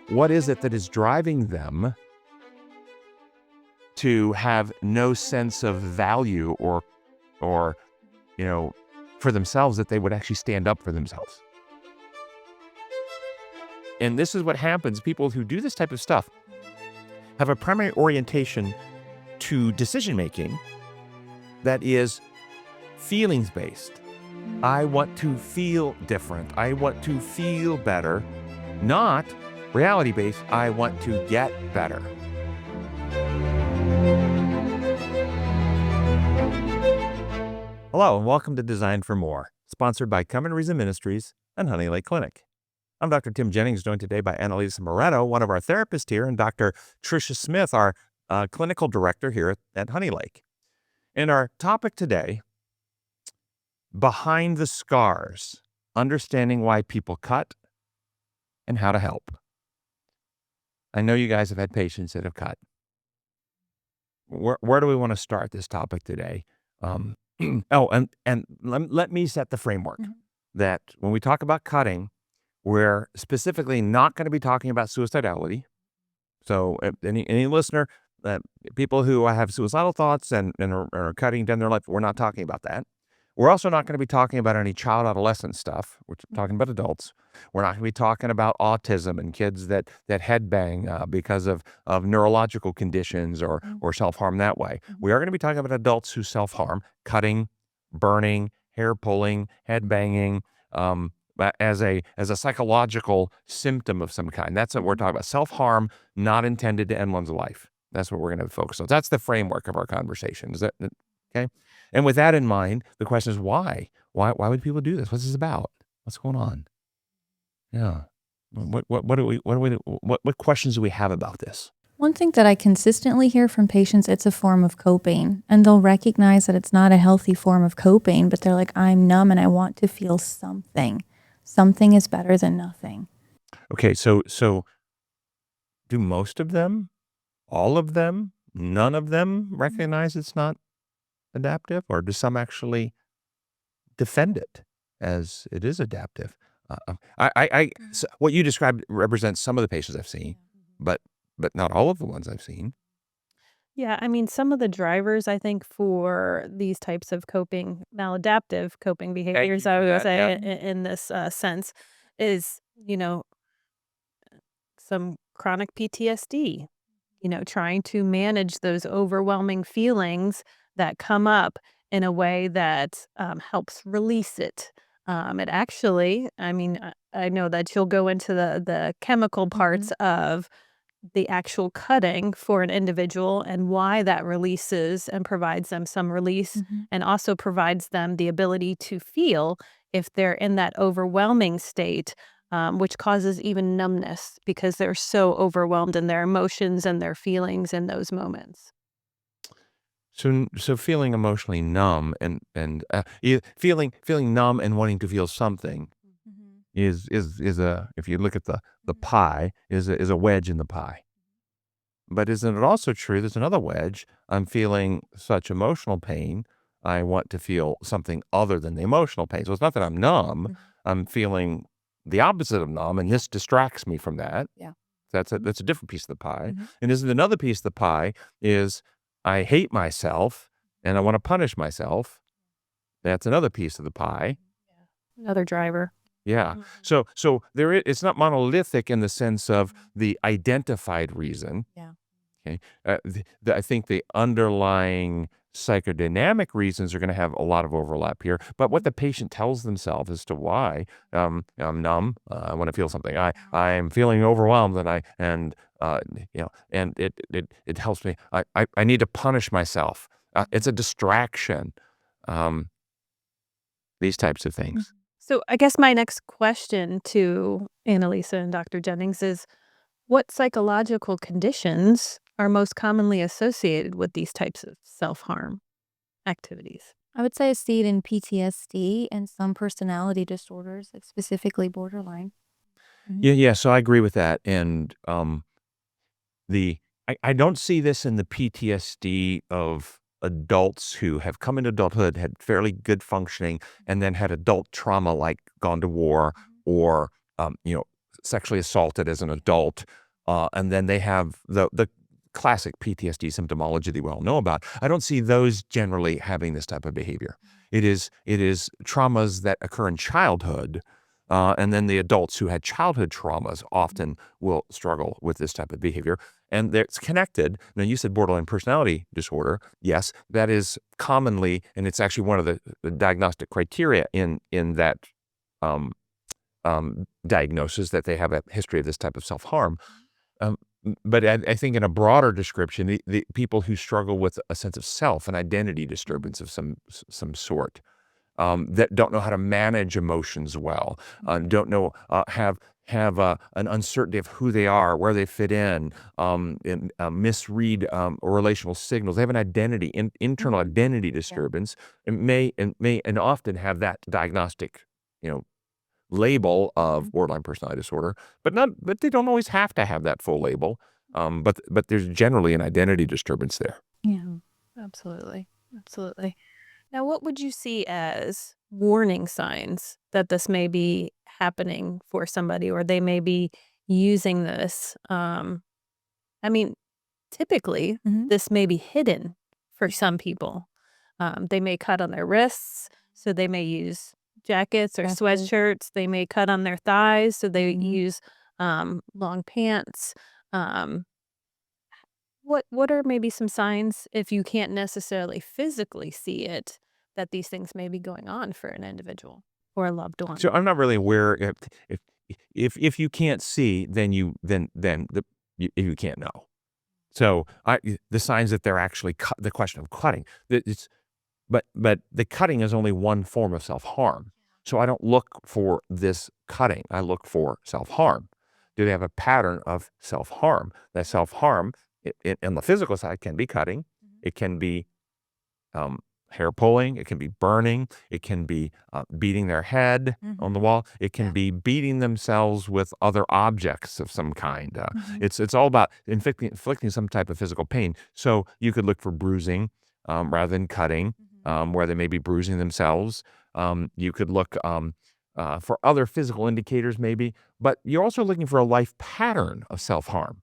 What is it that is driving them to have no sense of value or for themselves, that they would actually stand up for themselves? And this is what happens. People who do this type of stuff have a primary orientation to decision-making that is feelings-based. I want to feel different. I want to feel better, not reality-based. I want to get better. Hello, and welcome to Design for More, sponsored by Come and Reason Ministries and Honey Lake Clinic. I'm Dr. Tim Jennings, joined today by Annalisa Moretto, one of our therapists here, and Dr. Tricia Smith, our clinical director here at Honey Lake. And our topic today, behind the scars, understanding why people cut and how to help. I know you guys have had patients that have cut. Where do we want to start this topic today? Let me set the framework that when we talk about cutting, we're specifically not going to be talking about suicidality. So any listener, people who have suicidal thoughts and are cutting down their life, we're not talking about that. We're also not going to be talking about any child adolescent stuff. We're talking about adults. We're not going to be talking about autism and kids that headbang because of neurological conditions or self-harm that way. We are going to be talking about adults who self-harm, cutting, burning, hair pulling, headbanging, as a psychological symptom of some kind. That's what we're talking about. Self-harm not intended to end one's life. That's what we're going to focus on. That's the framework of our conversation. Is that okay? And with that in mind, the question is why? Why would people do this? What's this about? What's going on? Yeah. What questions do we have about this? One thing that I consistently hear from patients, it's a form of coping, and they'll recognize that it's not a healthy form of coping, but they're like, I'm numb and I want to feel something. Something is better than nothing. Okay, so do most of them, all of them, none of them recognize it's not adaptive, or do some actually defend it as it is adaptive? So what you described represents some of the patients I've seen, but not all of the ones I've seen. Yeah, I mean, some of the drivers, I think, for these types of maladaptive coping behaviors, I would say, in this sense, is, some chronic PTSD, trying to manage those overwhelming feelings that come up in a way that helps release it. It actually, I know that you'll go into the chemical parts of the actual cutting for an individual and why that releases and provides them some release, and also provides them the ability to feel if they're in that overwhelming state, which causes even numbness because they're so overwhelmed in their emotions and their feelings in those moments. So feeling emotionally numb and feeling numb and wanting to feel something is a, if you look at the pie, is a wedge in the pie. But isn't it also true there's another wedge? I'm feeling such emotional pain. I want to feel something other than the emotional pain. So it's not that I'm numb. I'm feeling the opposite of numb, and this distracts me from that. Yeah. That's a different piece of the pie. And isn't another piece of the pie is I hate myself and I want to punish myself. That's another piece of the pie. Another driver. Yeah. So it's not monolithic in the sense of the identified reason. Yeah. Okay. I think the underlying psychodynamic reasons are going to have a lot of overlap here. But what the patient tells themselves as to why I'm numb, I want to feel something. I'm feeling overwhelmed, and it helps me. I need to punish myself. It's a distraction. These types of things. So I guess my next question to Annalisa and Dr. Jennings is, what psychological conditions are most commonly associated with these types of self-harm activities? I would say I see it in PTSD and some personality disorders, like specifically borderline. Yeah. So I agree with that. And I don't see this in the PTSD of adults who have come into adulthood, had fairly good functioning, and then had adult trauma like gone to war or sexually assaulted as an adult, and then they have the classic PTSD symptomology that we all know about. I don't see those generally having this type of behavior. It is traumas that occur in childhood, and then the adults who had childhood traumas often will struggle with this type of behavior. And it's connected. Now, you said borderline personality disorder. Yes, that is commonly, and it's actually one of the diagnostic criteria in that diagnosis, that they have a history of this type of self-harm. But I think in a broader description, the people who struggle with a sense of self, an identity disturbance of some sort, that don't know how to manage emotions well, don't know, have an uncertainty of who they are, where they fit in, misread relational signals. They have an identity, internal identity disturbance, and may often have that diagnostic, label of borderline personality disorder, but they don't always have to have that full label. But there's generally an identity disturbance there. Yeah, absolutely. Now, what would you see as warning signs that this may be happening for somebody, or they may be using this? Typically, this may be hidden for some people. They may cut on their wrists, so they may use jackets or sweatshirts. They may cut on their thighs, so they use long pants. What are maybe some signs, if you can't necessarily physically see it, that these things may be going on for an individual or a loved one? So I'm not really aware if you can't see, then you can't know. So the signs that they're actually the question of cutting, but the cutting is only one form of self-harm. So I don't look for this cutting. I look for self-harm. Do they have a pattern of self-harm? That self-harm on the physical side can be cutting. It can be hair pulling. It can be burning. It can be beating their head on the wall. It can be beating themselves with other objects of some kind. It's all about inflicting some type of physical pain. So you could look for bruising rather than cutting, where they may be bruising themselves. You could look for other physical indicators maybe, but you're also looking for a life pattern of self-harm.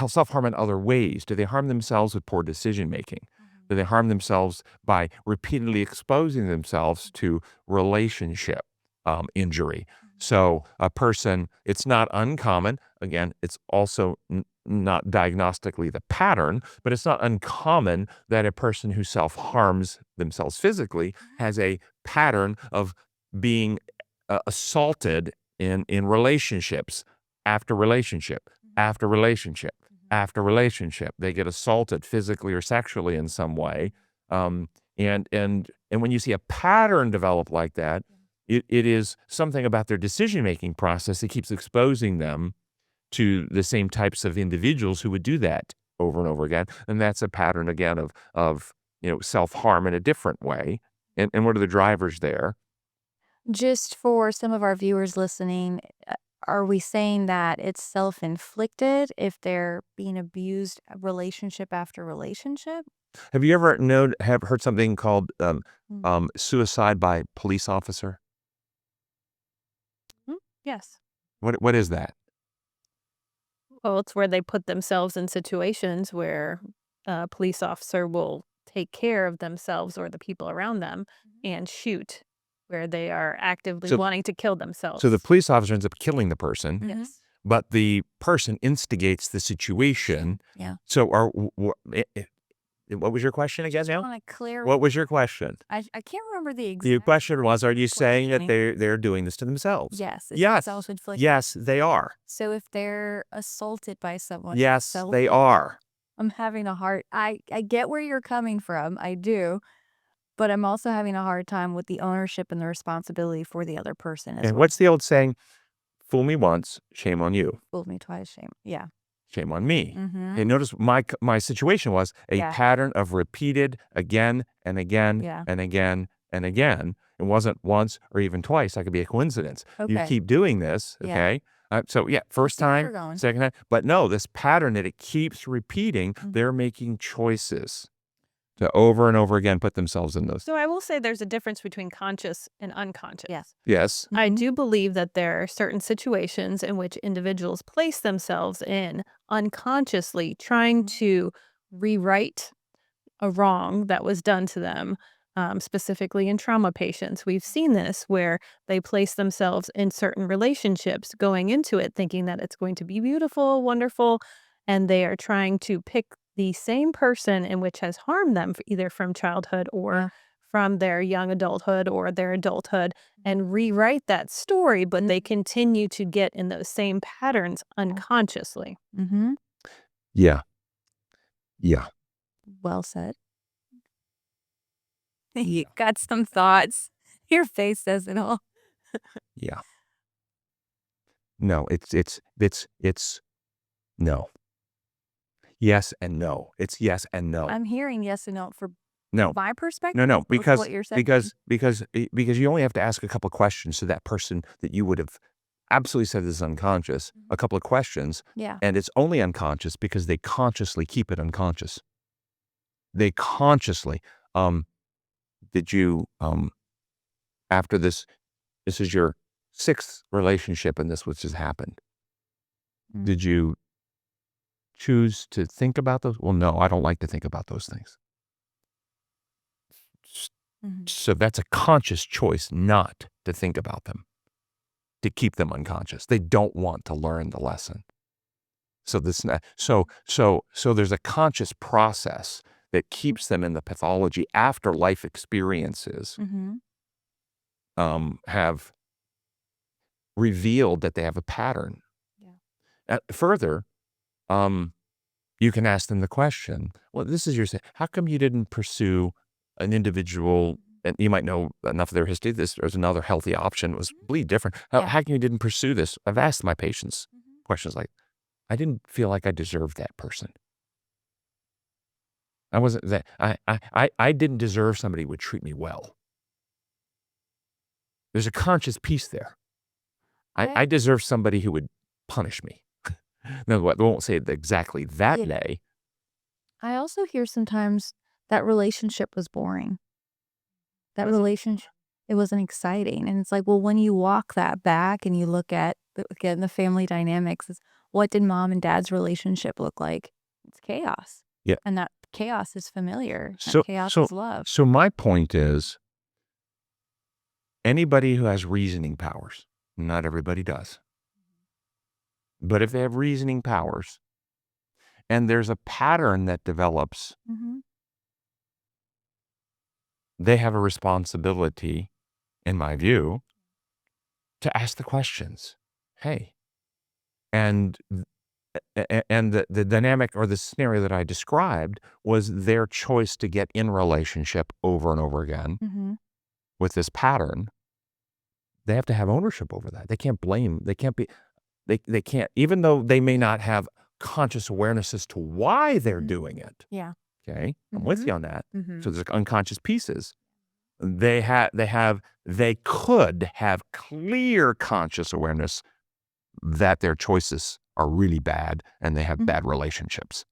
Self-harm in other ways. Do they harm themselves with poor decision-making? Do they harm themselves by repeatedly exposing themselves to relationship injury? So a person, it's not uncommon. Again, it's also not diagnostically the pattern, but it's not uncommon that a person who self-harms themselves physically has a pattern of being assaulted in relationships, after relationship, after relationship, after relationship. They get assaulted physically or sexually in some way. And when you see a pattern develop like that, it is something about their decision-making process that keeps exposing them to the same types of individuals who would do that over and over again. And that's a pattern, again, of self-harm in a different way. And what are the drivers there? Just for some of our viewers listening, are we saying that it's self-inflicted if they're being abused relationship after relationship? Have you ever heard something called suicide by police officer? Yes. What is that? Well, it's where they put themselves in situations where a police officer will take care of themselves or the people around them and shoot, where they are actively wanting to kill themselves. So the police officer ends up killing the person, Yes. but the person instigates the situation. Yeah. So what was your question again now? Want to clear? What was your question? I can't remember the exact. Your question was, are you saying that questioning. they're doing this to themselves? Yes. It's Yes. self-inflicted. Yes, they are. So if they're assaulted by someone, Yes, they are. I'm having a hard. I get where you're coming from. I do. But I'm also having a hard time with the ownership and the responsibility for the other person as And well. what's the old saying? Fool me once, shame on you. Fooled me twice, shame. Yeah. Shame on me. Mm-hmm. Okay, notice my situation was a Yeah. pattern of repeated again and again Yeah. and again and again. It wasn't once or even twice. That could be a coincidence. You Okay. keep doing this, Yeah. okay? So yeah, first see where time, you're going. second time. But no, this pattern that it keeps repeating, Mhm. they're making choices to over and over again put themselves in those. So I will say there's a difference between conscious and unconscious. Yes. Yes. I do believe that there are certain situations in which individuals place themselves in unconsciously trying to rewrite a wrong that was done to them, specifically in trauma patients. We've seen this where they place themselves in certain relationships going into it thinking that it's going to be beautiful, wonderful, and they are trying to pick the same person in which has harmed them either from childhood or from their young adulthood or their adulthood and rewrite that story, but they continue to get in those same patterns unconsciously. Mm-hmm. Yeah. Yeah. Well said. You got some thoughts. Your face says it all. Yeah. No, it's no. Yes and no. It's yes and no. I'm hearing yes and no for No. my perspective. No, with because what you're saying. because you only have to ask a couple of questions to that person that you would have absolutely said is unconscious. A couple of questions, Yeah. and it's only unconscious because they consciously keep it unconscious. They consciously. Did you after this is your 6th relationship and this which has happened. Mm. Did you choose to think about those? Well, no, I don't like to think about those things. So that's a conscious choice not to think about them, to keep them unconscious. They don't want to learn the lesson. So there's a conscious process that keeps them in the pathology after life experiences have revealed that they have a pattern. Further, you can ask them the question, well, this is how come you didn't pursue an individual, and you might know enough of their history, there's another healthy option, it was completely different. How come you didn't pursue this? I've asked my patients questions like, I didn't feel like I deserved that person. I wasn't that, I didn't deserve somebody who would treat me well. There's a conscious piece there. I deserve somebody who would punish me. No, I won't say it exactly that way. I also hear sometimes that relationship was boring. That relationship, it wasn't exciting. And it's like, well, when you walk that back and you look at, again, the family dynamics, is what did mom and dad's relationship look like? It's chaos. Yeah. And that chaos is familiar. That So chaos is love. So my point is, anybody who has reasoning powers, not everybody does, but if they have reasoning powers and there's a pattern that develops, they have a responsibility, in my view, to ask the questions. Hey, and the dynamic or the scenario that I described was their choice to get in relationship over and over again with this pattern. They have to have ownership over that. They can't blame. They can't be. They can't, even though they may not have conscious awareness as to why they're doing it. Yeah. Okay, I'm with you on that. So there's unconscious pieces. They could have clear conscious awareness that their choices are really bad and they have bad relationships.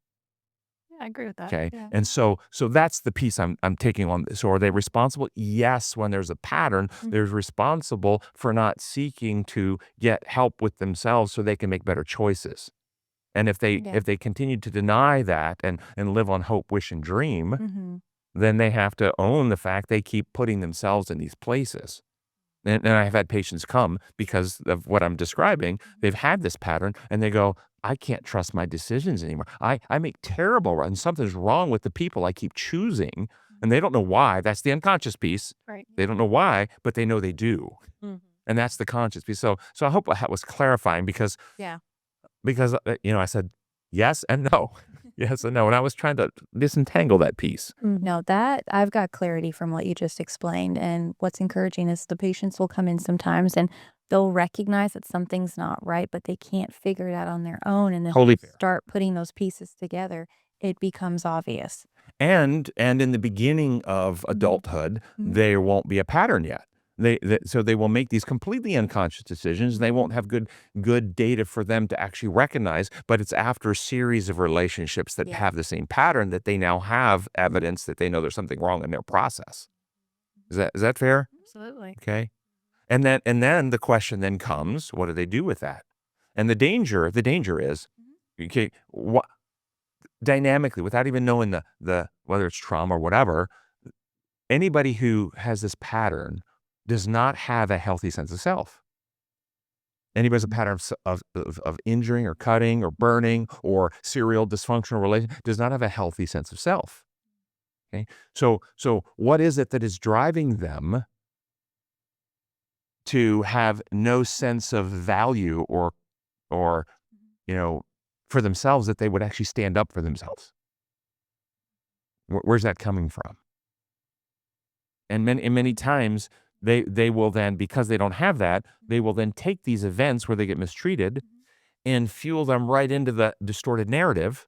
Yeah, I agree with that. Okay. Yeah. And so that's the piece I'm taking on. So are they responsible? Yes. When there's a pattern, they're responsible for not seeking to get help with themselves so they can make better choices. And if they continue to deny that and live on hope, wish, and dream, then they have to own the fact they keep putting themselves in these places. And I've had patients come because of what I'm describing. They've had this pattern and they go, I can't trust my decisions anymore. I make terrible, and something's wrong with the people I keep choosing. And they don't know why. That's the unconscious piece. Right. They don't know why, but they know they do. And that's the conscious piece. So I hope that was clarifying because I said yes and no. Yes and no. And I was trying to disentangle that piece. No, that I've got clarity from what you just explained. And what's encouraging is the patients will come in sometimes and they'll recognize that something's not right, but they can't figure it out on their own. And then Totally fair. start putting those pieces together, it becomes obvious. And in the beginning of adulthood, there won't be a pattern yet. So they will make these completely unconscious decisions. They won't have good data for them to actually recognize, but it's after a series of relationships that have the same pattern that they now have evidence that they know there's something wrong in their process. Is that fair? Absolutely. Okay. And then the question then comes, what do they do with that? And the danger is, okay, what dynamically, without even knowing the whether it's trauma or whatever, anybody who has this pattern does not have a healthy sense of self. Anybody has a pattern of injuring or cutting or burning or serial dysfunctional relation does not have a healthy sense of self. Okay. So what is it that is driving them to have no sense of value or for themselves, that they would actually stand up for themselves? Where's that coming from? And many times they will then, because they don't have that, they will then take these events where they get mistreated and fuel them right into the distorted narrative.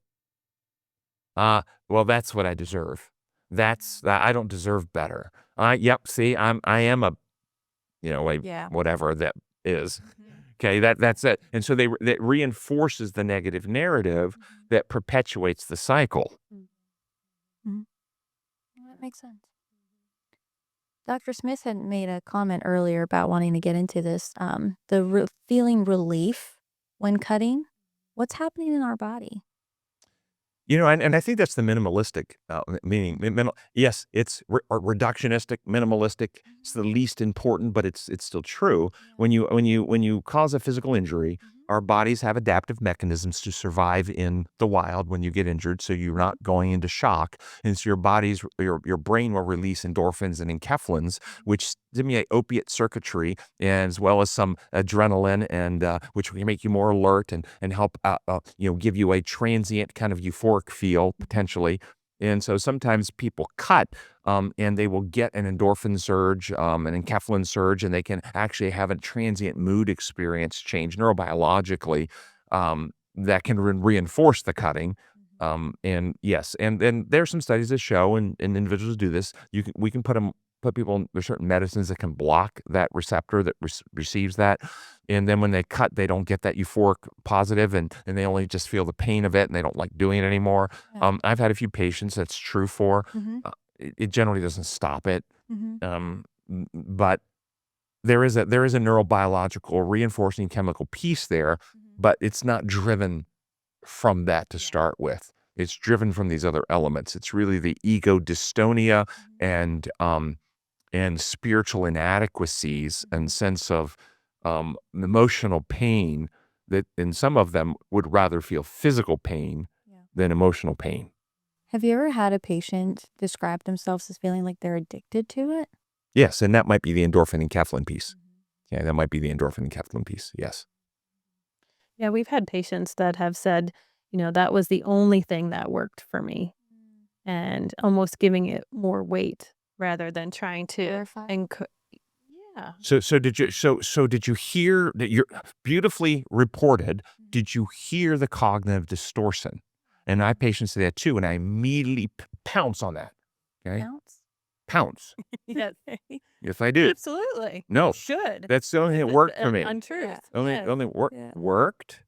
Well, that's what I deserve. I don't deserve better. Yep. See, I am a whatever that is. Okay, that's it. And so that reinforces the negative narrative that perpetuates the cycle. That makes sense. Dr. Smith had made a comment earlier about wanting to get into this, feeling relief when cutting. What's happening in our body? And I think that's the minimalistic meaning. Yes, it's reductionistic, minimalistic. It's the least important, but it's still true. When you cause a physical injury, our bodies have adaptive mechanisms to survive in the wild when you get injured, so you're not going into shock. And so your brain will release endorphins and enkephalins, which stimulate opiate circuitry, and as well as some adrenaline, and which will make you more alert and help give you a transient kind of euphoric feel potentially. And so sometimes people cut and they will get an endorphin surge, an enkephalin surge, and they can actually have a transient mood experience change neurobiologically that can reinforce the cutting. And yes, and then there's some studies that show, and individuals do this. We can put people on, there's certain medicines that can block that receptor that receives that. And then when they cut, they don't get that euphoric positive, and they only just feel the pain of it, and they don't like doing it anymore. I've had a few patients that's true for. It generally doesn't stop it. But there is a neurobiological reinforcing chemical piece there, but it's not driven from that to start with. It's driven from these other elements. It's really the ego dystonia and spiritual inadequacies and sense of emotional pain, that in some of them would rather feel physical pain than emotional pain. Have you ever had a patient describe themselves as feeling like they're addicted to it? Yes, and that might be the endorphin enkephalin piece. Yeah, that might be the endorphin enkephalin piece. Yes. Yeah, we've had patients that have said, that was the only thing that worked for me, and almost giving it more weight rather than trying to Verify? Yeah. So did you hear that? You're beautifully reported. Did you hear the cognitive distortion? And I have patients say that too, and I immediately pounce on that. Okay, pounce. Yes. Yes, I do. Absolutely. No, Should. that's the only thing that worked for me. Untruth. Only worked.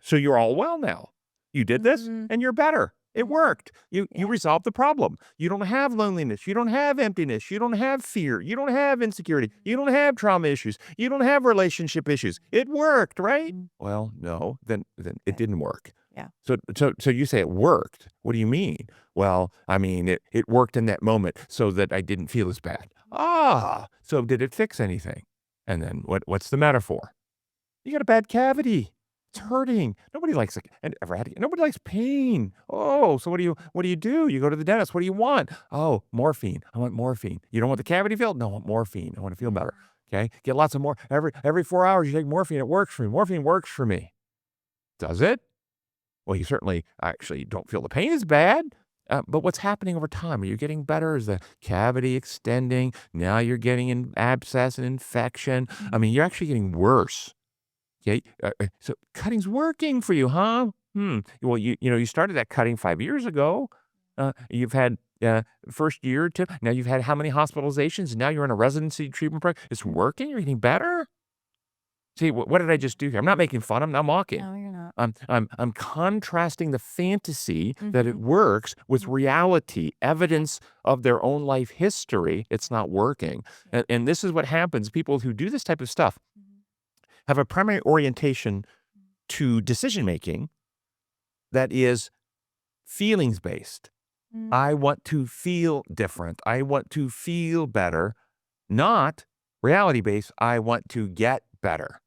So you're all well now. You did this, and you're better. It worked. You resolved the problem. You don't have loneliness. You don't have emptiness. You don't have fear. You don't have insecurity. You don't have trauma issues. You don't have relationship issues. It worked, right? Well, no, then it didn't work. Yeah. So you say it worked. What do you mean? Well, I mean, it worked in that moment so that I didn't feel as bad. So did it fix anything? And then what's the metaphor? You got a bad cavity. It's hurting. Nobody likes it. And nobody likes pain. Oh, so what do you do? You go to the dentist. What do you want? Oh, morphine. I want morphine. You don't want the cavity filled? No, I want morphine. I want to feel better. Okay. Get lots of more. Every 4 hours you take morphine. It works for me. Morphine works for me. Does it? Well, you certainly actually don't feel the pain is bad. But what's happening over time? Are you getting better? Is the cavity extending? Now you're getting an abscess and infection. I mean, you're actually getting worse. Okay, so cutting's working for you, huh? Well, you started that cutting 5 years ago. You've had first year or two. Now you've had how many hospitalizations? And now you're in a residency treatment program. It's working. You're getting better. See, what did I just do here? I'm not making fun. I'm not mocking. No, you're not. I'm contrasting the fantasy that it works with reality, evidence of their own life history. It's not working. And this is what happens. People who do this type of stuff have a primary orientation to decision-making that is feelings-based. I want to feel different. I want to feel better, not reality-based. I want to get better.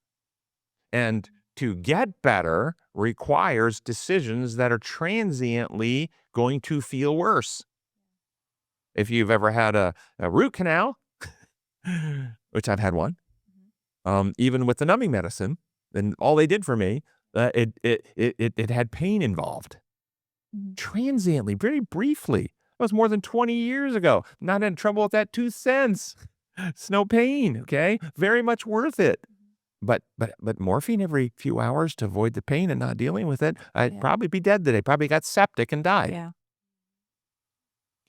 And to get better requires decisions that are transiently going to feel worse. If you've ever had a root canal, which I've had one, even with the numbing medicine, and all they did for me, it had pain involved. Transiently, very briefly. That was more than 20 years ago. Not in trouble with that 2 cents. It's no pain, okay? Very much worth it. But morphine every few hours to avoid the pain and not dealing with it, I'd probably be dead today. Probably got septic and died. Yeah.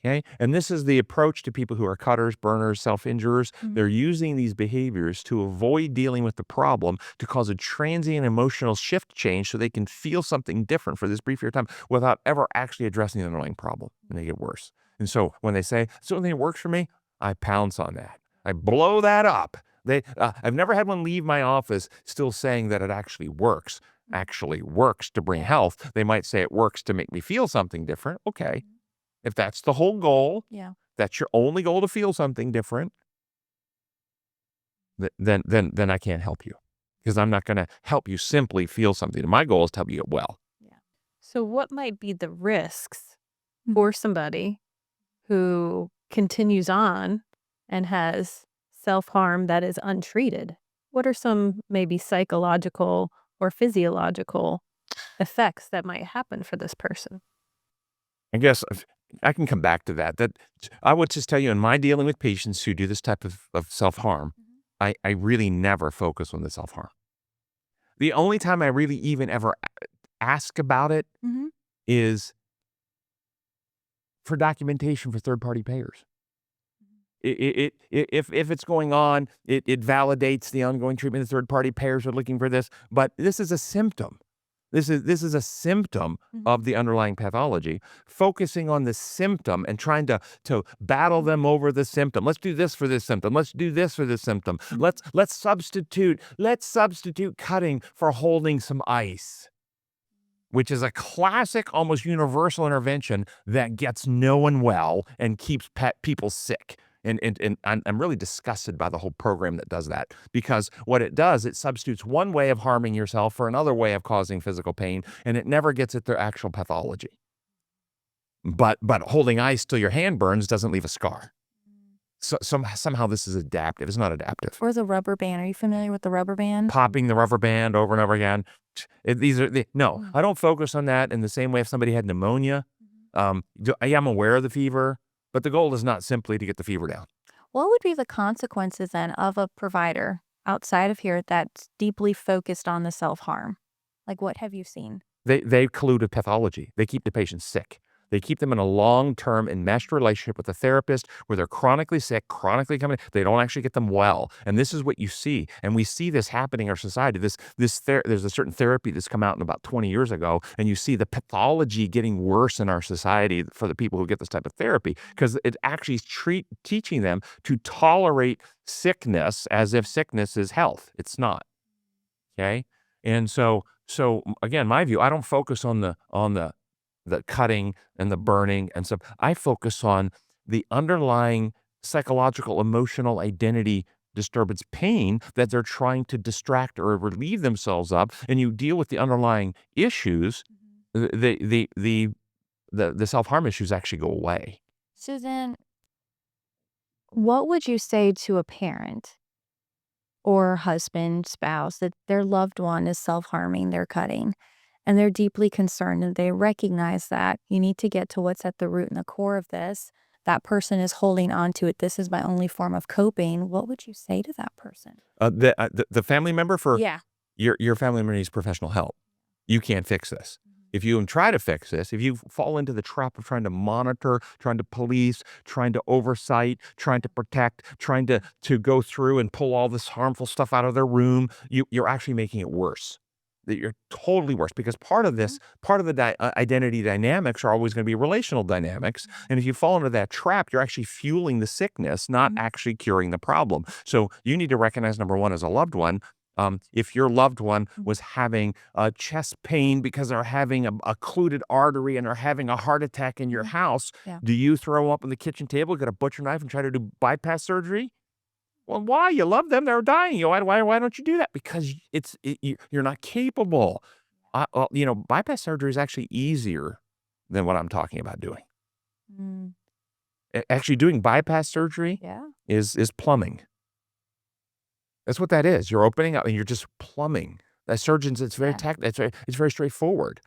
Okay? And this is the approach to people who are cutters, burners, self-injurers. They're using these behaviors to avoid dealing with the problem, to cause a transient emotional shift change so they can feel something different for this brief period of time without ever actually addressing the underlying problem, and they get worse. And so when they say, "Is there something that works for me?" I pounce on that. I blow that up. I've never had one leave my office still saying that it actually works to bring health. They might say it works to make me feel something different. Okay. If that's the whole goal, that's your only goal, to feel something different, then I can't help you, because I'm not going to help you simply feel something. My goal is to help you get well. So what might be the risks for somebody who continues on and has self-harm that is untreated? What are some maybe psychological or physiological effects that might happen for this person? I guess I can come back to that. That I would just tell you, in my dealing with patients who do this type of self-harm, I really never focus on the self-harm. The only time I really even ever ask about it is for documentation for third-party payers. If it's going on, it validates the ongoing treatment. The third-party payers are looking for this, but this is a symptom. This is a symptom of the underlying pathology. Focusing on the symptom and trying to battle them over the symptom. Let's do this for this symptom. Let's do this for this symptom. Let's substitute cutting for holding some ice, which is a classic, almost universal intervention that gets no one well and keeps people sick. And I'm really disgusted by the whole program that does that, because what it does, it substitutes one way of harming yourself for another way of causing physical pain, and it never gets at their actual pathology. But holding ice till your hand burns doesn't leave a scar. So somehow this is adaptive. It's not adaptive. Or the rubber band. Are you familiar with the rubber band? Popping the rubber band over and over again. No, I don't focus on that in the same way if somebody had pneumonia. I'm aware of the fever, but the goal is not simply to get the fever down. What would be the consequences then of a provider outside of here that's deeply focused on the self-harm? Like, what have you seen? They collude with pathology. They keep the patient sick. They keep them in a long-term enmeshed relationship with a therapist where they're chronically sick, chronically coming. They don't actually get them well. And this is what you see. And we see this happening in our society. There's a certain therapy that's come out in about 20 years ago, and you see the pathology getting worse in our society for the people who get this type of therapy, because it actually is teaching them to tolerate sickness as if sickness is health. It's not. Okay? And so again, my view, I don't focus on the cutting and the burning and stuff. I focus on the underlying psychological, emotional identity disturbance, pain that they're trying to distract or relieve themselves of, and you deal with the underlying issues. The self-harm issues actually go away. So then, what would you say to a parent or husband, spouse, that their loved one is self-harming, they're cutting, and they're deeply concerned, and they recognize that you need to get to what's at the root and the core of this? That person is holding on to it. This is my only form of coping. What would you say to that person? The family member, Yeah. your family member needs professional help. You can't fix this. If you try to fix this, if you fall into the trap of trying to monitor, trying to police, trying to oversight, trying to protect, trying to go through and pull all this harmful stuff out of their room, you're actually making it worse. That you're totally worse, because part of this, part of the identity dynamics are always going to be relational dynamics. And if you fall into that trap, you're actually fueling the sickness, not actually curing the problem. So you need to recognize, number one, as a loved one, if your loved one was having chest pain because they're having a occluded artery and are having a heart attack in your house, Yeah. do you throw up on the kitchen table, get a butcher knife, and try to do bypass surgery? Well, why? You love them; they're dying. Why don't you do that? Because you're not capable. Bypass surgery is actually easier than what I'm talking about doing. Mm. Actually, doing bypass surgery Yeah. is plumbing. That's what that is. You're opening up and you're just plumbing. As surgeons, it's very it's very straightforward.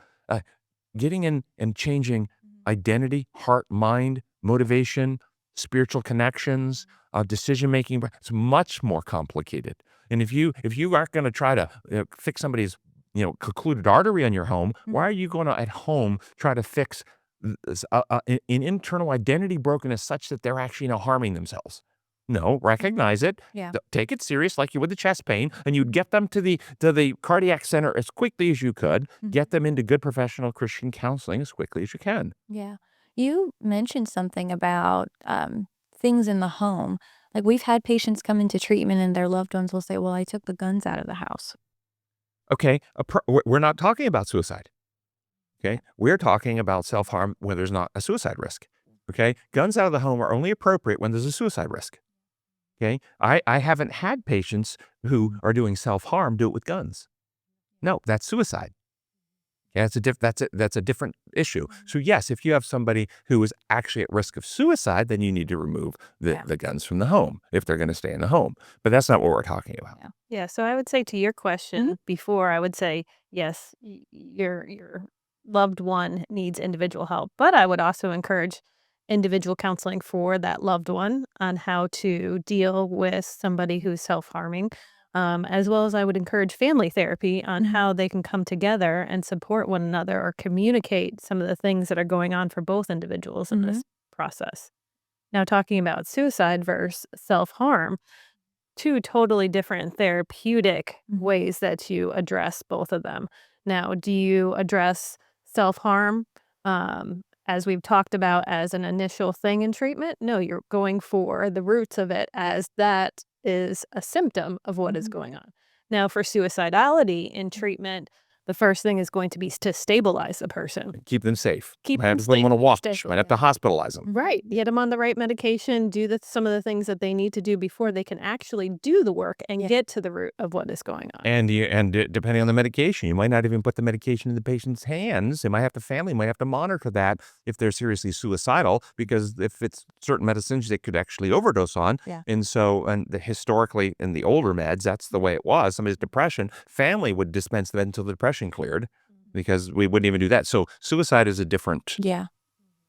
Getting in and changing identity, heart, mind, motivation, spiritual connections, decision making, it's much more complicated. And if you aren't going to try to fix somebody's occluded artery on your home, why are you going to at home try to fix an internal identity brokenness such that they're actually harming themselves? No, recognize it. Yeah. Take it serious like you would the chest pain, and you'd get them to the cardiac center as quickly as you could. Get them into good professional Christian counseling as quickly as you can. Yeah. You mentioned something about things in the home. Like, we've had patients come into treatment and their loved ones will say, well, I took the guns out of the house. Okay, we're not talking about suicide. Okay, we're talking about self-harm when there's not a suicide risk. Okay, guns out of the home are only appropriate when there's a suicide risk. Okay, I haven't had patients who are doing self-harm do it with guns. No, that's suicide. Yeah, that's a different issue. So yes, if you have somebody who is actually at risk of suicide, then you need to remove the guns from the home if they're going to stay in the home. But that's not what we're talking about. Yeah, so I would say to your question before, I would say, yes, your loved one needs individual help, but I would also encourage individual counseling for that loved one on how to deal with somebody who's self-harming, as well as I would encourage family therapy on how they can come together and support one another or communicate some of the things that are going on for both individuals in this process. Now, talking about suicide versus self-harm, two totally different therapeutic ways that you address both of them. Now, do you address self-harm, as we've talked about, as an initial thing in treatment? No, you're going for the roots of it as that is a symptom of what is going on. Now, for suicidality in treatment, the first thing is going to be to stabilize the person. Keep them safe. Keep Might have them to put them on a safe, watch. stay- Might have to hospitalize them. Right. Get them on the right medication, do some of the things that they need to do before they can actually do the work and get to the root of what is going on. And depending on the medication, you might not even put the medication in the patient's hands. Family might have to monitor that if they're seriously suicidal, because if it's certain medicines they could actually overdose on. Yeah. And so, historically in the older meds, that's the way it was. Somebody's depression, family would dispense the med until the depression cleared, because we wouldn't even do that. So suicide is a different. Yeah.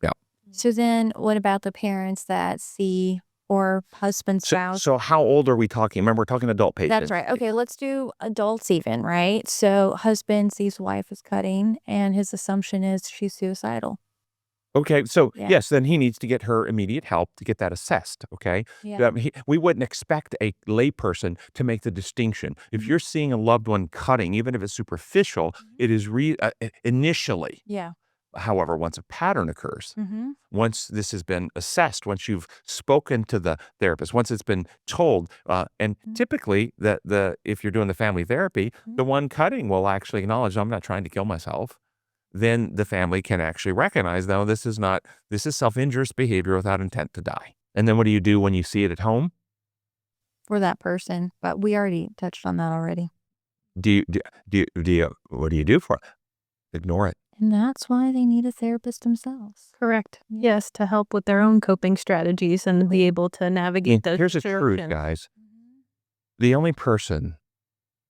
Yeah. So then what about the parents that see, or husband, spouse? So how old are we talking? Remember, we're talking adult patients. That's right. Okay, let's do adults even, right? So husband sees wife is cutting and his assumption is she's suicidal. Okay, so Yeah. yes, then he needs to get her immediate help to get that assessed, okay? Yeah. We wouldn't expect a layperson to make the distinction. If you're seeing a loved one cutting, even if it's superficial, it is initially. Yeah. However, once a pattern occurs, Mm-hmm. once this has been assessed, once you've spoken to the therapist, once it's been told, and typically if you're doing the family therapy, the one cutting will actually acknowledge, I'm not trying to kill myself. Then the family can actually recognize, though, this is self-injurious behavior without intent to die. And then what do you do when you see it at home? For that person, but we already touched on that already. What do you do for it? Ignore it. And that's why they need a therapist themselves. Correct. Yes, to help with their own coping strategies and be able to navigate those Here's the truth, situations. guys. The only person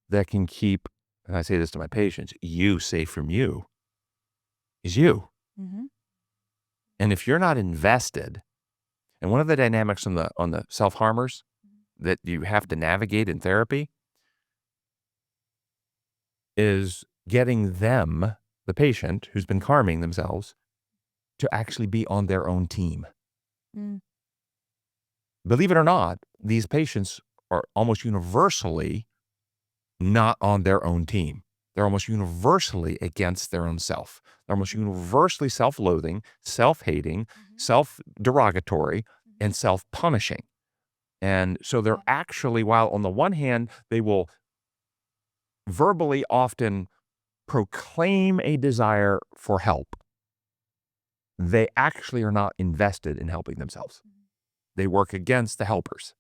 that can keep, and I say this to my patients, you safe from you is you. Mm-hmm. And if you're not invested, and one of the dynamics on the self-harmers that you have to navigate in therapy is getting them the patient who's been harming themselves to actually be on their own team. Believe it or not, these patients are almost universally not on their own team. They're almost universally against their own self. They're almost universally self-loathing, self-hating, self-derogatory, and self-punishing. And so they're actually, while on the one hand, they will verbally often proclaim a desire for help, they actually are not invested in helping themselves. They work against the helpers.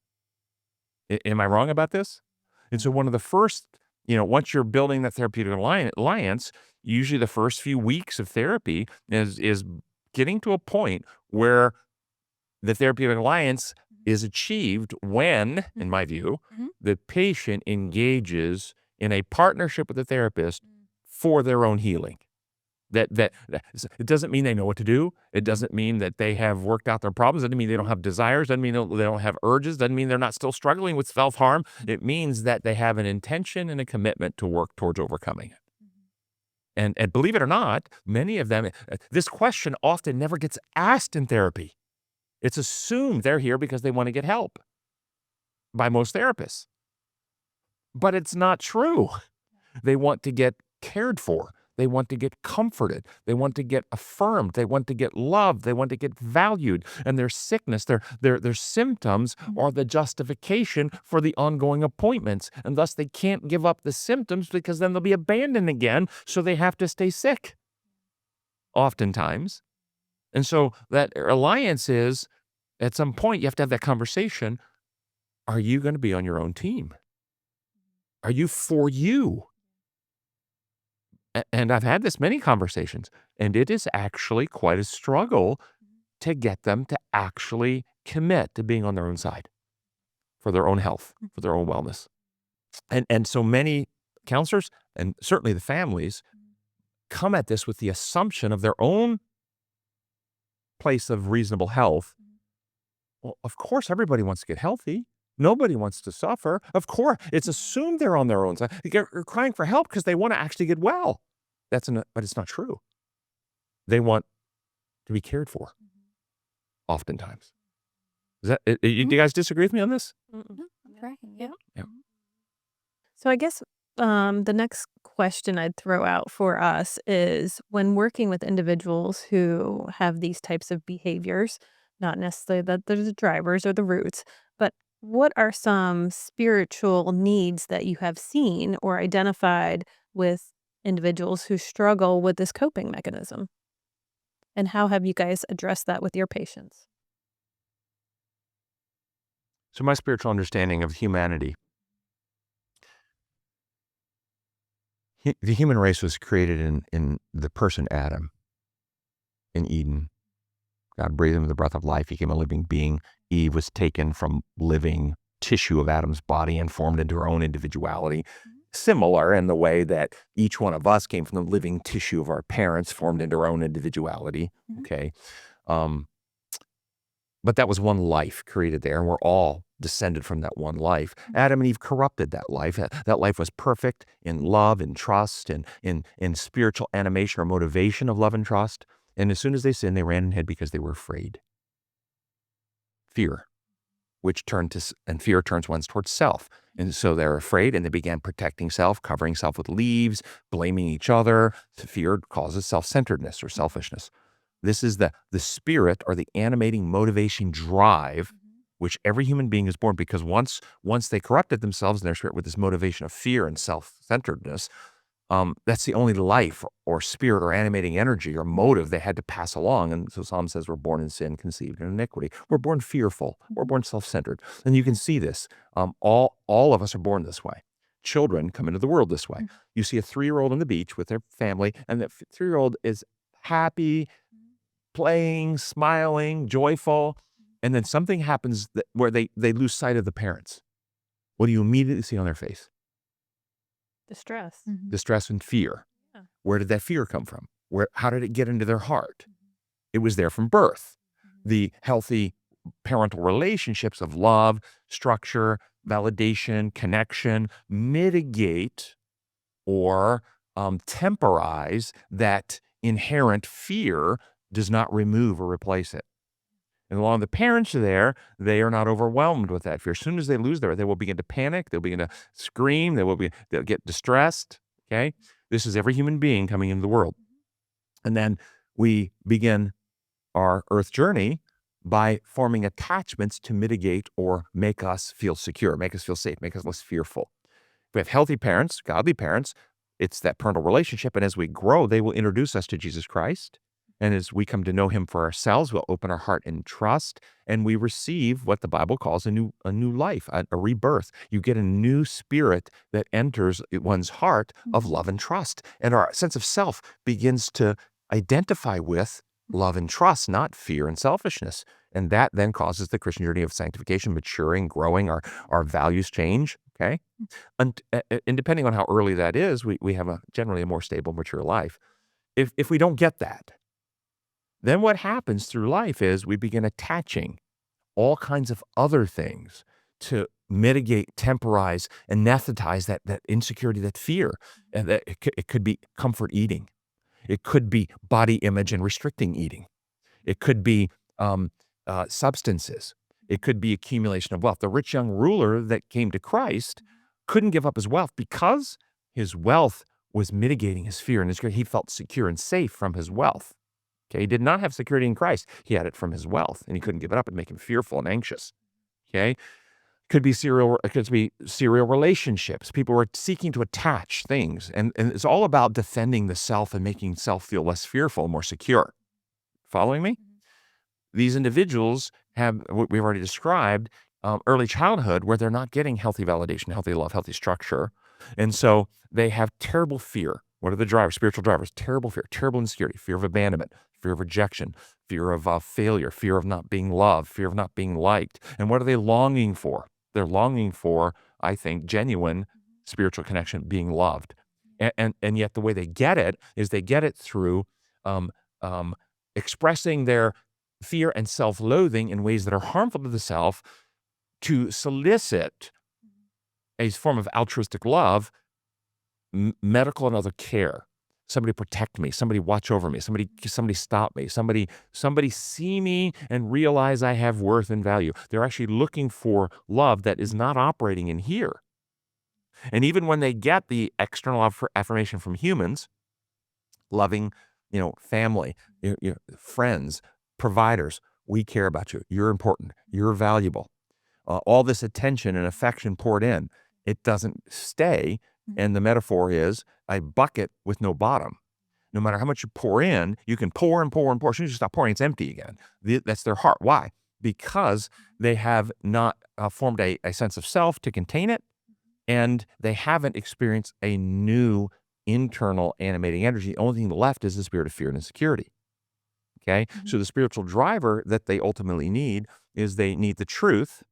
Am I wrong about this? And so one of the first, once you're building that therapeutic alliance, usually the first few weeks of therapy is getting to a point where the therapeutic alliance is achieved when, in my view, the patient engages in a partnership with the therapist for their own healing. That it doesn't mean they know what to do. It doesn't mean that they have worked out their problems. It doesn't mean they don't have desires. It doesn't mean they don't have urges. It doesn't mean they're not still struggling with self-harm. It means that they have an intention and a commitment to work towards overcoming it. And believe it or not, many of them, this question often never gets asked in therapy. It's assumed they're here because they want to get help by most therapists. But it's not true. They want to get cared for. They want to get comforted. They want to get affirmed. They want to get loved. They want to get valued. And their sickness, their symptoms are the justification for the ongoing appointments. And thus they can't give up the symptoms because then they'll be abandoned again. So they have to stay sick oftentimes. And so that alliance is, at some point, you have to have that conversation. Are you going to be on your own team? Are you for you? And I've had this many conversations, and it is actually quite a struggle to get them to actually commit to being on their own side for their own health, for their own wellness. And so many counselors, and certainly the families, come at this with the assumption of their own place of reasonable health. Well, of course, everybody wants to get healthy. Nobody wants to suffer. Of course, it's assumed they're on their own side. They're crying for help because they want to actually get well. But it's not true. They want to be cared for, oftentimes. Do you guys disagree with me on this? Yeah. So I guess the next question I'd throw out for us is, when working with individuals who have these types of behaviors, not necessarily that they're the drivers or the roots, but what are some spiritual needs that you have seen or identified with individuals who struggle with this coping mechanism? And how have you guys addressed that with your patients? So my spiritual understanding of humanity, the human race was created in the person Adam in Eden. God breathed him with the breath of life. He became a living being. Eve was taken from living tissue of Adam's body and formed into her own individuality. Similar in the way that each one of us came from the living tissue of our parents, formed into our own individuality. Okay. But that was one life created there, and we're all descended from that one life. Adam and Eve corrupted that life. That life was perfect in love and trust and in spiritual animation or motivation of love and trust. And as soon as they sinned, they ran and hid because they were afraid. Fear, and fear turns one towards self. And so they're afraid, and they began protecting self, covering self with leaves, blaming each other. Fear causes self-centeredness or selfishness. This is the spirit or the animating motivation drive, which every human being is born, because once they corrupted themselves in their spirit with this motivation of fear and self-centeredness, that's the only life or spirit or animating energy or motive they had to pass along. And so Psalm says we're born in sin, conceived in iniquity. We're born fearful. We're born self-centered. And you can see this. All of us are born this way. Children come into the world this way. You see a 3-year-old on the beach with their family, and that 3-year-old is happy, playing, smiling, joyful. And then something happens where they lose sight of the parents. What do you immediately see on their face? Distress. Distress and fear. Yeah. Where did that fear come from? How did it get into their heart? It was there from birth. The healthy parental relationships of love, structure, validation, connection mitigate or temporize that inherent fear, does not remove or replace it. And along the parents there, they are not overwhelmed with that fear. As soon as they lose they will begin to panic. They'll begin to scream. They'll get distressed. Okay. This is every human being coming into the world. And then we begin our earth journey by forming attachments to mitigate or make us feel secure, make us feel safe, make us less fearful. If we have healthy parents, godly parents, it's that parental relationship. And as we grow, they will introduce us to Jesus Christ. And as we come to know him for ourselves, we'll open our heart in trust, and we receive what the Bible calls a new life, a rebirth. You get a new spirit that enters one's heart of love and trust. And our sense of self begins to identify with love and trust, not fear and selfishness. And that then causes the Christian journey of sanctification, maturing, growing, our values change. Okay. And depending on how early that is, we have generally a more stable, mature life. If we don't get that, then what happens through life is we begin attaching all kinds of other things to mitigate, temporize, anesthetize that insecurity, that fear. And that it could be comfort eating. It could be body image and restricting eating. It could be substances. It could be accumulation of wealth. The rich young ruler that came to Christ couldn't give up his wealth because his wealth was mitigating his fear, and he felt secure and safe from his wealth. Okay, he did not have security in Christ. He had it from his wealth, and he couldn't give it up and make him fearful and anxious. Okay, it could be serial relationships. People were seeking to attach things, and it's all about defending the self and making self feel less fearful, more secure. Following me? These individuals have what we've already described, early childhood, where they're not getting healthy validation, healthy love, healthy structure, and so they have terrible fear. What are the drivers? Spiritual drivers. Terrible fear, terrible insecurity, fear of abandonment, fear of rejection, fear of failure, fear of not being loved, fear of not being liked. And what are they longing for? They're longing for, I think, genuine spiritual connection, being loved. And yet the way they get it is they get it through expressing their fear and self-loathing in ways that are harmful to the self to solicit a form of altruistic love, medical and other care. Somebody protect me, somebody watch over me, somebody stop me, somebody see me and realize I have worth and value. They're actually looking for love that is not operating in here. And even when they get the external affirmation from humans, loving, family, your friends, providers, we care about you, you're important, you're valuable. All this attention and affection poured in, it doesn't stay. And the metaphor is a bucket with no bottom. No matter how much you pour in, you can pour and pour and pour. As soon as you stop pouring, it's empty again. That's their heart. Why? Because they have not formed a sense of self to contain it, and they haven't experienced a new internal animating energy. The only thing left is the spirit of fear and insecurity. Okay? So the spiritual driver that they ultimately need is they need the truth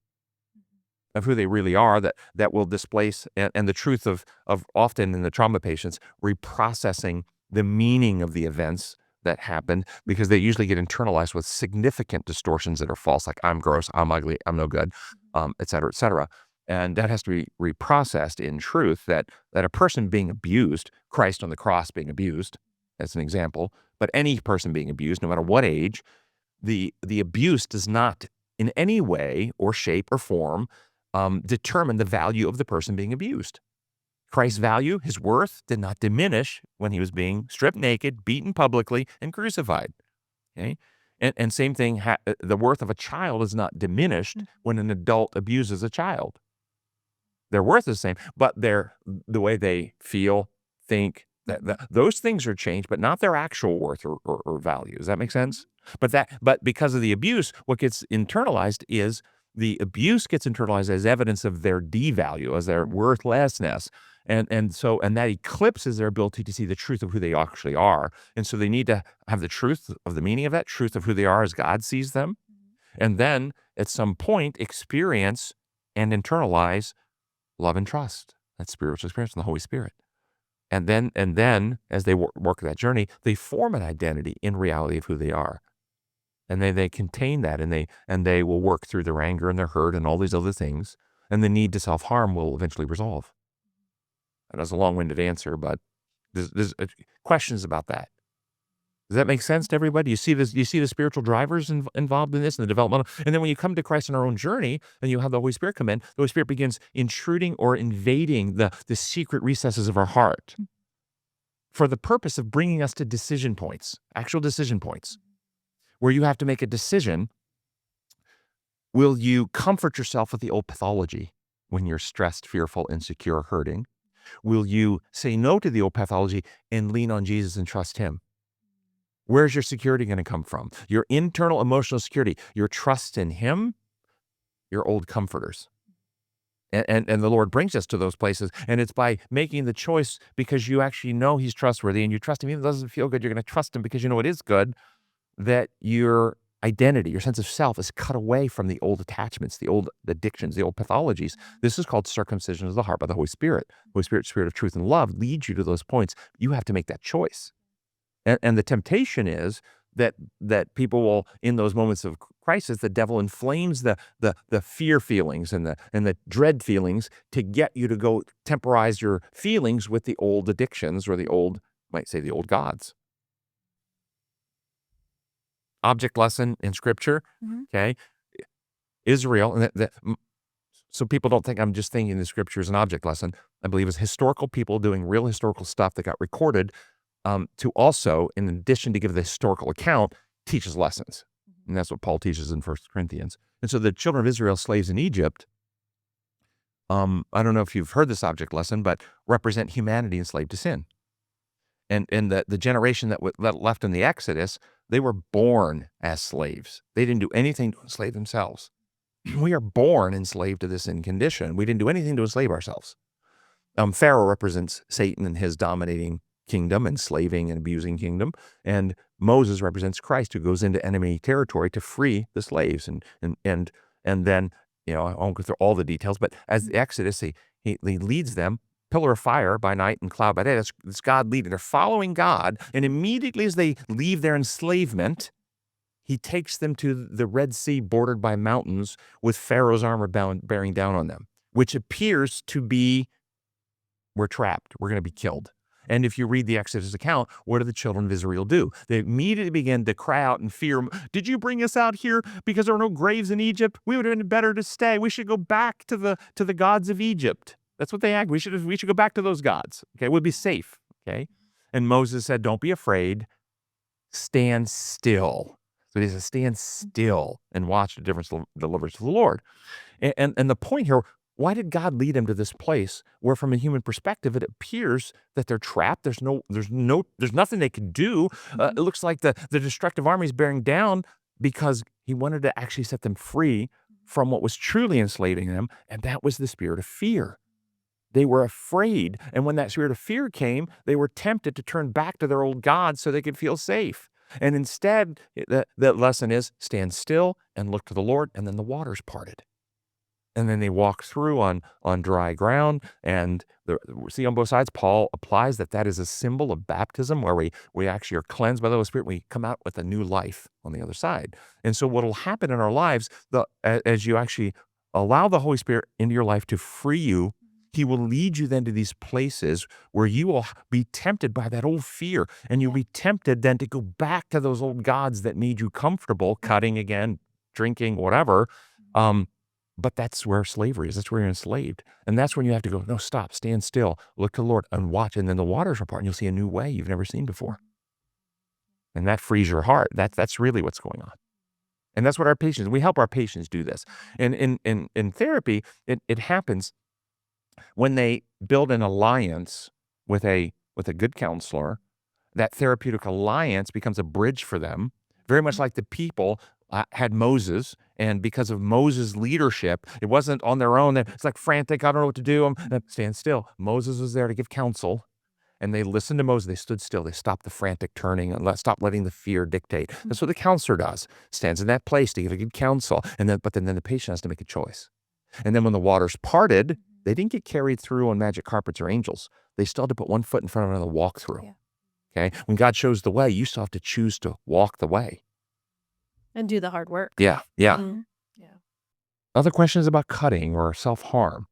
of who they really are that will displace, and the truth of often in the trauma patients, reprocessing the meaning of the events that happened, because they usually get internalized with significant distortions that are false, like I'm gross, I'm ugly, I'm no good, et cetera, et cetera. And that has to be reprocessed in truth, that a person being abused, Christ on the cross being abused, as an example, but any person being abused, no matter what age, the abuse does not in any way or shape or form determine the value of the person being abused. Christ's value, his worth, did not diminish when he was being stripped naked, beaten publicly, and crucified. Okay? And same thing, the worth of a child is not diminished when an adult abuses a child. Their worth is the same, but the way they feel, think, those things are changed, but not their actual worth or value. Does that make sense? But because of the abuse, what gets internalized is the abuse gets internalized as evidence of their devalue, as their worthlessness. And that eclipses their ability to see the truth of who they actually are. And so they need to have the truth of the meaning of that, truth of who they are as God sees them. And then at some point experience and internalize love and trust, that spiritual experience in the Holy Spirit. And then as they work that journey, they form an identity in reality of who they are. And they contain that, and they will work through their anger and their hurt and all these other things, and the need to self-harm will eventually resolve. And that's a long-winded answer, but There's questions about that. Does that make sense to everybody? You see this? You see the spiritual drivers involved in this and the developmental. And then when you come to Christ in our own journey, and you have the Holy Spirit come in, the Holy Spirit begins intruding or invading the secret recesses of our heart, for the purpose of bringing us to decision points, actual decision points, where you have to make a decision. Will you comfort yourself with the old pathology when you're stressed, fearful, insecure, hurting? Will you say no to the old pathology and lean on Jesus and trust him? Where's your security going to come from? Your internal emotional security, your trust in him, your old comforters. And the Lord brings us to those places. And it's by making the choice because you actually know he's trustworthy and you trust him. Even though it doesn't feel good, you're going to trust him because you know it is good, that your identity, your sense of self is cut away from the old attachments, the old addictions, the old pathologies. This is called circumcision of the heart by the Holy Spirit. Holy Spirit, spirit of truth and love, leads you to those points. You have to make that choice. And the temptation is that people will, in those moments of crisis, the devil inflames the fear feelings and the dread feelings to get you to go temporize your feelings with the old addictions or the old, might say the old gods. Object lesson in Scripture, okay? Israel, and so people don't think I'm just thinking the Scripture is an object lesson. I believe it's historical people doing real historical stuff that got recorded to also, in addition to give the historical account, teaches lessons. And that's what Paul teaches in 1 Corinthians. And so the children of Israel, slaves in Egypt, I don't know if you've heard this object lesson, but represent humanity enslaved to sin. And the generation that left in the Exodus, they were born as slaves. They didn't do anything to enslave themselves. We are born enslaved to this sin condition. We didn't do anything to enslave ourselves. Pharaoh represents Satan and his dominating kingdom, enslaving and abusing kingdom. And Moses represents Christ, who goes into enemy territory to free the slaves. And then, I won't go through all the details, but as the Exodus, he leads them, pillar of fire by night and cloud by day. That's God leading. They're following God. And immediately as they leave their enslavement, he takes them to the Red Sea bordered by mountains with Pharaoh's armor bearing down on them, which appears to be, we're trapped. We're going to be killed. And if you read the Exodus account, what do the children of Israel do? They immediately begin to cry out in fear. Did you bring us out here because there were no graves in Egypt? We would have been better to stay. We should go back to the gods of Egypt. That's what they act. We should go back to those gods. Okay, we'd be safe. Okay, and Moses said, "Don't be afraid. Stand still." So he says, "Stand still and watch the deliverance of the Lord." And the point here. Why did God lead them to this place where, from a human perspective, it appears that they're trapped? There's nothing they can do. It looks like the destructive army is bearing down because he wanted to actually set them free from what was truly enslaving them, and that was the spirit of fear. They were afraid, and when that spirit of fear came, they were tempted to turn back to their old gods so they could feel safe. And instead, the lesson is stand still and look to the Lord, and then the waters parted. And then they walk through on dry ground, and see on both sides, Paul applies that is a symbol of baptism, where we actually are cleansed by the Holy Spirit. We come out with a new life on the other side. And so what will happen in our lives, as you actually allow the Holy Spirit into your life to free you, he will lead you then to these places where you will be tempted by that old fear, and you'll be tempted then to go back to those old gods that made you comfortable, cutting again, drinking, whatever. But that's where slavery is. That's where you're enslaved. And that's when you have to go, no, stop, stand still, look to the Lord and watch. And then the waters apart and you'll see a new way you've never seen before. And that frees your heart. That's really what's going on. And that's what our patients, we help our patients do this. And in therapy, it happens when they build an alliance with a good counselor. That therapeutic alliance becomes a bridge for them, very much like the people had Moses, and because of Moses' leadership, it wasn't on their own. It's like frantic, I don't know what to do. Stand still. Moses was there to give counsel, and they listened to Moses. They stood still. They stopped the frantic turning and stopped letting the fear dictate. That's what the counselor does. Stands in that place to give a good counsel, but then the patient has to make a choice. And then when the waters parted, they didn't get carried through on magic carpets or angels. They still had to put one foot in front of another, walk through. Yeah. Okay, when God shows the way, you still have to choose to walk the way. And do the hard work. Yeah. Mm-hmm. Yeah. Other questions about cutting or self-harm?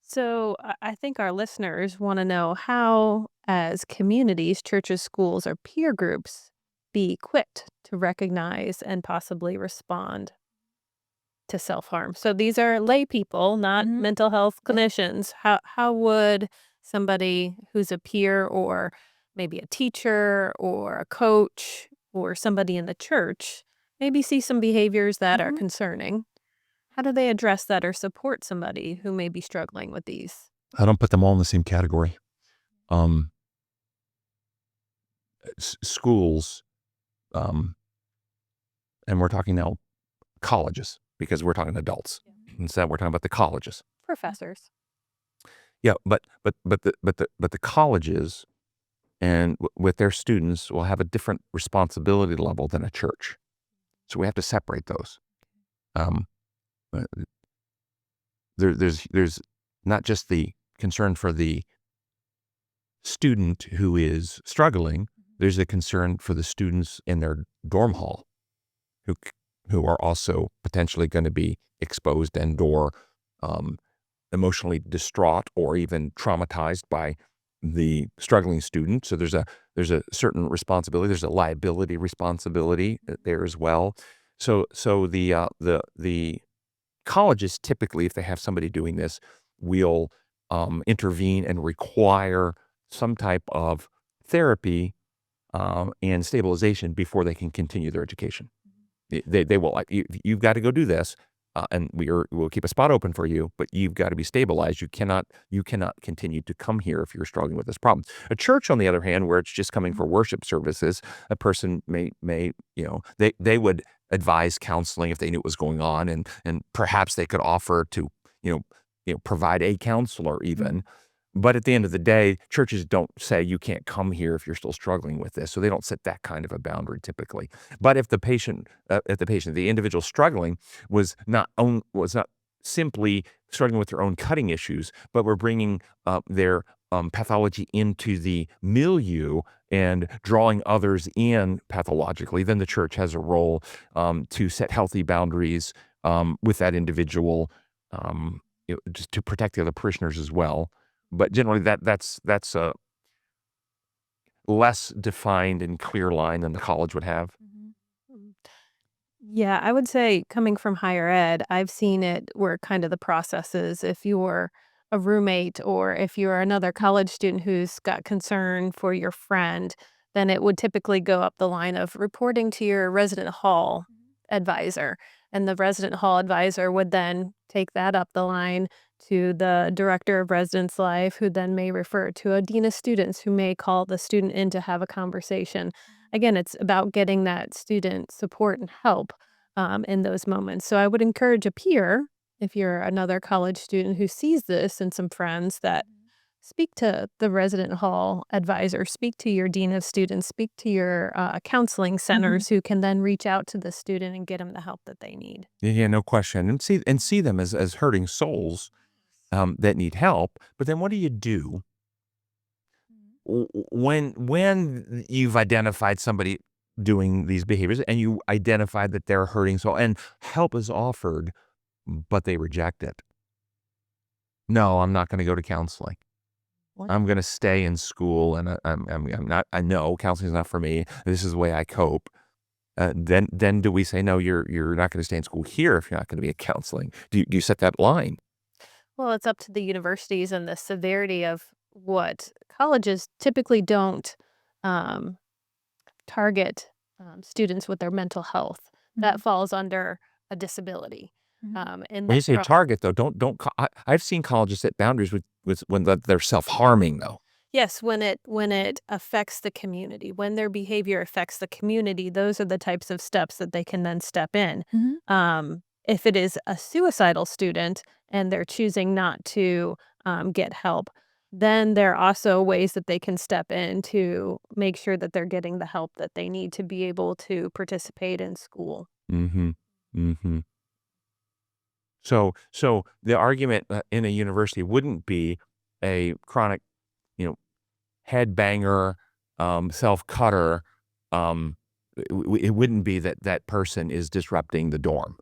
So I think our listeners want to know how, as communities, churches, schools, or peer groups, be equipped to recognize and possibly respond to self-harm. So these are lay people, not Mhm. mental health clinicians. How would somebody who's a peer or maybe a teacher or a coach or somebody in the church maybe see some behaviors that are Mhm. concerning? How do they address that or support somebody who may be struggling with these? I don't put them all in the same category. Um, Schools, um, and we're talking now colleges because we're talking adults. Instead, we're talking about the colleges. Professors. Yeah, but the colleges and with their students will have a different responsibility level than a church. So we have to separate those. Um, uh, there's not just the concern for the student who is struggling. There's a concern for the students in their dorm hall who who are also potentially going to be exposed and or um, emotionally distraught or even traumatized by the struggling student. So there's a certain responsibility. There's a liability responsibility there as well. So the colleges typically, if they have somebody doing this, will intervene and require some type of therapy and stabilization before they can continue their education. They will like you've got to go do this, and we'll keep a spot open for you, but you've got to be stabilized. You cannot continue to come here if you're struggling with this problem. A church, on the other hand, where it's just coming for worship services, a person may they would advise counseling if they knew what was going on, and perhaps they could offer to you know provide a counselor even. But at the end of the day, churches don't say you can't come here if you're still struggling with this. So they don't set that kind of a boundary typically. But if the individual struggling was not simply struggling with their own cutting issues, but were bringing their pathology into the milieu and drawing others in pathologically, then the church has a role to set healthy boundaries with that individual, just to protect the other parishioners as well. But generally, that's a less defined and clear line than the college would have. Mm. Yeah, I would say coming from higher ed, I've seen it where kind of the process is if you're a roommate or if you're another college student who's got concern for your friend, then it would typically go up the line of reporting to your resident hall advisor. And the resident hall advisor would then take that up the line to the director of residence life, who then may refer to a dean of students who may call the student in to have a conversation. Again, it's about getting that student support and help in those moments. So I would encourage a peer, if you're another college student who sees this and some friends, that speak to the resident hall advisor, speak to your dean of students, speak to your counseling centers who can then reach out to the student and get them the help that they need. Yeah, no question, and see them as hurting souls that need help. But then, what do you do when you've identified somebody doing these behaviors and you identified that they're hurting soul and help is offered, but they reject it? No, I'm not going to go to counseling. What? I'm gonna stay in school, and I'm not. I know counseling's not for me. This is the way I cope. Then do we say no? You're not going to stay in school here if you're not going to be at counseling. Do you set that line? Well, it's up to the universities and the severity of what colleges typically don't um, target students with their mental health. That falls under a disability. And When you that say target though, don't. I've seen colleges set boundaries with when they're self harming though. yes, when it affects the community, when their behavior affects the community, those are the types of steps that they can then step in. If it is a suicidal student and they're choosing not to get help, then there are also ways that they can step in to make sure that they're getting the help that they need to be able to participate in school. Mm-hmm. Mm-hmm. So the argument in a university wouldn't be a chronic, you know, headbanger, self cutter. Um, it wouldn't be that that person is disrupting the dorm.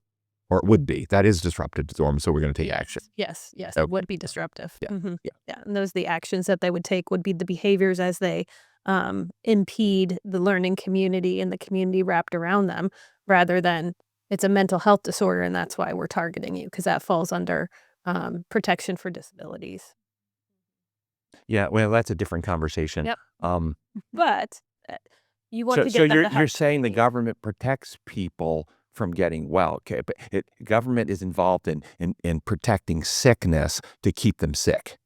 or it would be. That is disruptive to them, so we're going to take action. Yes, it Okay. would be disruptive. Yeah, yeah. Yeah, and the actions that they would take would be the behaviors as they impede the learning community and the community wrapped around them, rather than it's a mental health disorder and that's why we're targeting you, because that falls under protection for disabilities. Yeah, well, that's a different conversation. Yep. Um, But you want so to so get them you're the help you're that they saying the need. government protects people from getting well, okay? But government is involved in protecting sickness to keep them sick.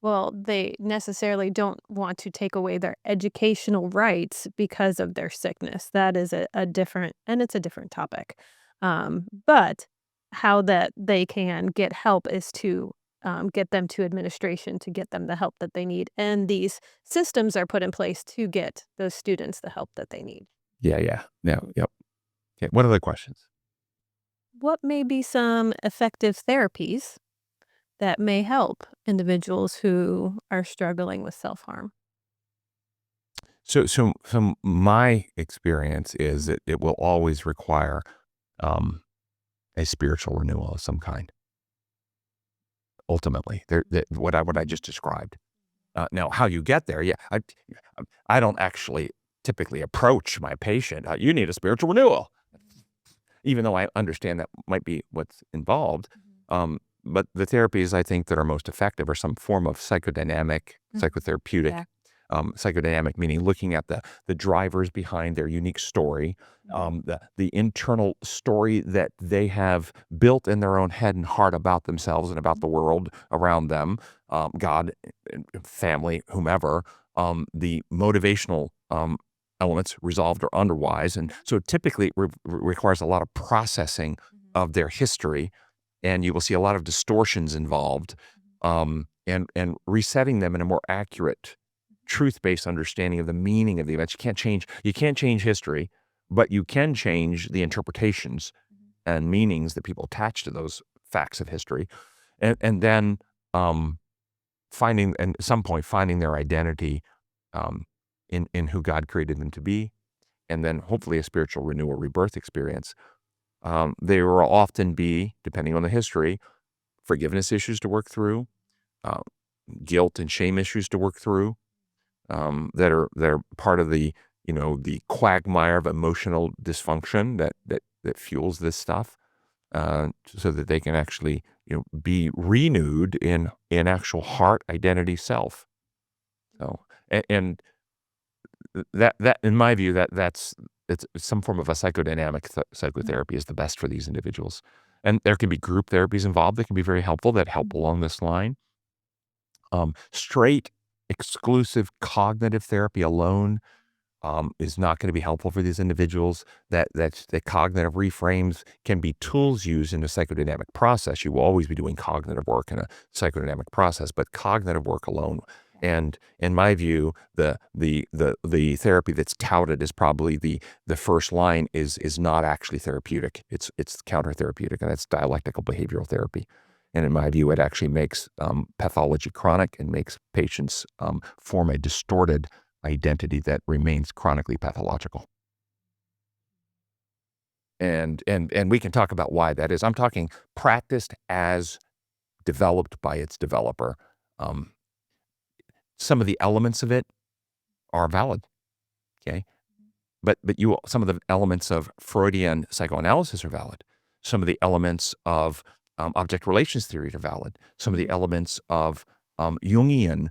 Well, they necessarily don't want to take away their educational rights because of their sickness. That is a different, and it's a different topic. But how that they can get help is to get them to administration to get them the help that they need. And these systems are put in place to get those students the help that they need. Yeah. Yep. Okay. What other questions? What may be some effective therapies that may help individuals who are struggling with self harm? So my experience is that it will always require um, a spiritual renewal of some kind. Ultimately, what I just described. Now, how you get there? Yeah, I don't actually typically approach my patient. You need a spiritual renewal, even though I understand that might be what's involved. But the therapies I think that are most effective are some form of psychodynamic, psychotherapeutic. Yeah. Psychodynamic meaning looking at the drivers behind their unique story, the internal story that they have built in their own head and heart about themselves and about the world around them, God, family, whomever, the motivational elements, resolved or otherwise. And so typically it requires a lot of processing of their history, and you will see a lot of distortions involved, and resetting them in a more accurate, truth-based understanding of the meaning of the events. You can't change history, but you can change the interpretations and meanings that people attach to those facts of history, and then finding, and at some point, finding their identity um, in who God created them to be, and then hopefully a spiritual renewal, rebirth experience. There will often be, depending on the history, forgiveness issues to work through, uh, guilt and shame issues to work through, that are part of the quagmire of emotional dysfunction that fuels this stuff, so that they can actually be renewed in actual heart identity self. So and that in my view it's some form of a psychodynamic psychotherapy is the best for these individuals. And there can be group therapies involved that can be very helpful, that help along this line. Straight exclusive cognitive therapy alone is not going to be helpful for these individuals. That cognitive reframes can be tools used in a psychodynamic process. You will always be doing cognitive work in a psychodynamic process, but cognitive work alone. And in my view, the therapy that's touted as probably the first line is not actually therapeutic. It's counter therapeutic, and that's dialectical behavioral therapy. And in my view, it actually makes pathology chronic and makes patients form a distorted identity that remains chronically pathological. And we can talk about why that is. I'm talking practiced as developed by its developer. Um, some of the elements of it are valid, okay? But some of the elements of Freudian psychoanalysis are valid. Some of the elements of object relations theory are valid. Some of the elements of Jungian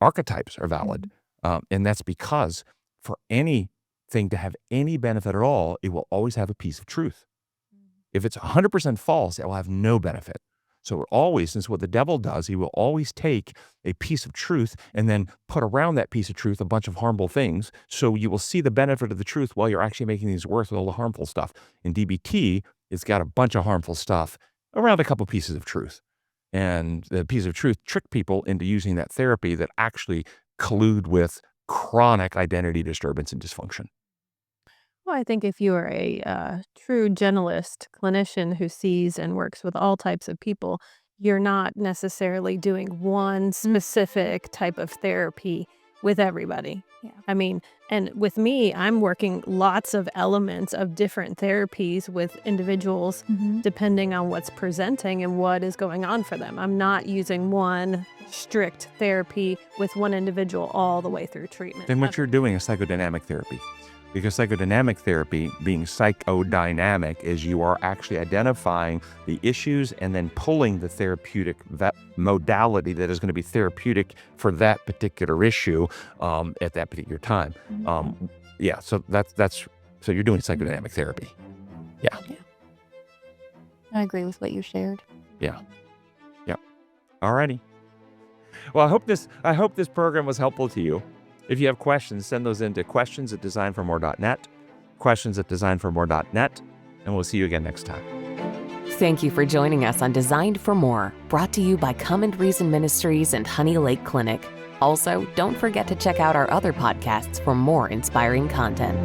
archetypes are valid. And that's because for anything to have any benefit at all, it will always have a piece of truth. If it's 100% false, it will have no benefit. So always, since what the devil does, he will always take a piece of truth and then put around that piece of truth a bunch of harmful things. So you will see the benefit of the truth while you're actually making things worse with all the harmful stuff. In DBT, it's got a bunch of harmful stuff around a couple pieces of truth. And the piece of truth trick people into using that therapy that actually collude with chronic identity disturbance and dysfunction. Well, I think if you are a true generalist clinician who sees and works with all types of people, you're not necessarily doing one specific type of therapy with everybody. Yeah. I mean, And with me, I'm working lots of elements of different therapies with individuals depending on what's presenting and what is going on for them. I'm not using one strict therapy with one individual all the way through treatment. Then what you're doing is psychodynamic therapy. Because psychodynamic therapy, being psychodynamic, is you are actually identifying the issues and then pulling the therapeutic modality that is going to be therapeutic for that particular issue at that particular time. So so you're doing psychodynamic therapy. Yeah. I agree with what you shared. Yeah. Alrighty. Well, I hope this program was helpful to you. If you have questions, send those into questions@designformore.net, questions@designformore.net, and we'll see you again next time. Thank you for joining us on Designed for More, brought to you by Come and Reason Ministries and Honey Lake Clinic. Also, don't forget to check out our other podcasts for more inspiring content.